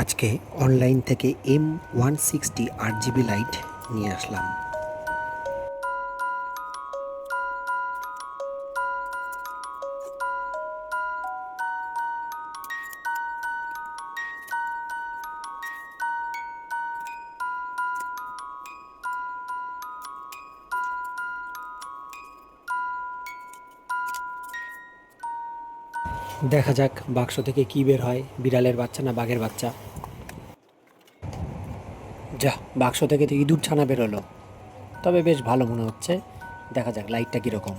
আজকে অনলাইন থেকে M160 8GB light নিয়ে আসলাম। দেখা যাক বাক্স থেকে কি বের হয়, বিড়ালের বাচ্চা না বাঘের বাচ্চা। যা, বাক্স থেকে তো ইঁদুর ছানা বেরোলো, তবে বেশ ভালো মনে হচ্ছে। দেখা যাক লাইটটা কীরকম।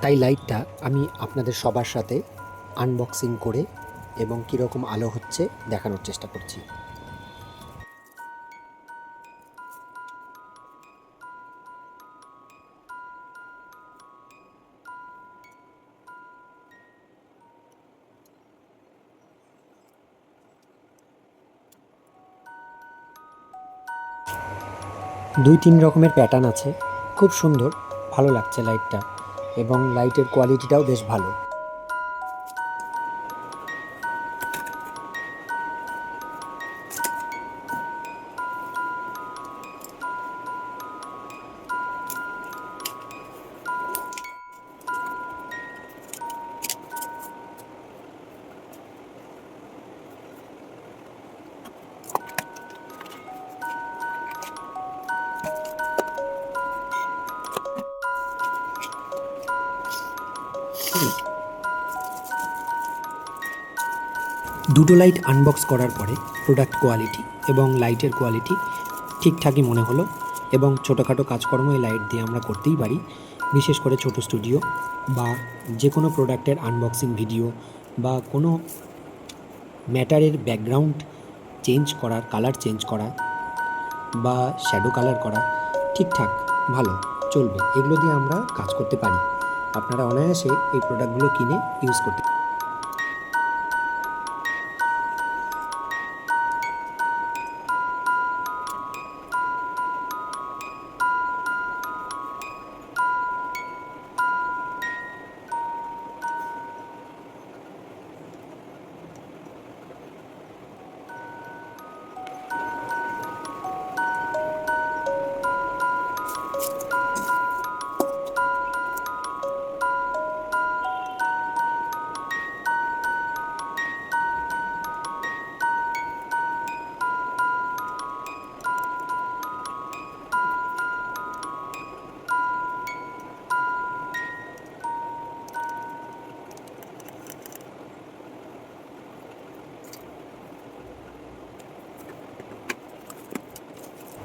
তাই লাইটটা আমি আপনাদের সবার সাথে আনবক্সিং করে এবং কীরকম আলো হচ্ছে দেখানোর চেষ্টা করছি। দুই তিন রকমের প্যাটার্ন আছে, খুব সুন্দর, ভালো লাগছে লাইটটা, এবং লাইটের কোয়ালিটিটাও বেশ ভালো। দুটো লাইট আনবক্স করার পরে প্রোডাক্ট কোয়ালিটি এবং লাইটের কোয়ালিটি ঠিকঠাকই মনে হলো, এবং ছোটোখাটো কাজকর্ম এই লাইট দিয়ে আমরা করতেই পারি। বিশেষ করে ছোটো স্টুডিও বা যে কোনো প্রোডাক্টের আনবক্সিং ভিডিও বা কোনো ম্যাটারের ব্যাকগ্রাউন্ড চেঞ্জ করার, কালার চেঞ্জ করা বা শ্যাডো কালার করা ঠিকঠাক ভালো চলবে, এগুলো দিয়ে আমরা কাজ করতে পারি। আপনারা অনায়াসে এই প্রোডাক্টগুলো কিনে ইউজ করতে।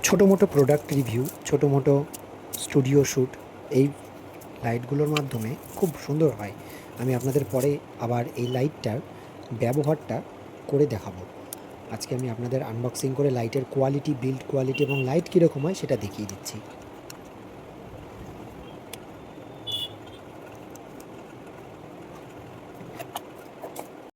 ছোটো মোটো প্রোডাক্ট রিভিউ, ছোটো মোটো স্টুডিও শ্যুট এই লাইটগুলোর মাধ্যমে খুব সুন্দর হয়। আমি আপনাদের পরে আবার এই লাইটটার ব্যবহারটা করে দেখাবো। আজকে আমি আপনাদের আনবক্সিং করে লাইটের কোয়ালিটি, বিল্ড কোয়ালিটি এবং লাইট কীরকম হয় সেটা দেখিয়ে দিচ্ছি।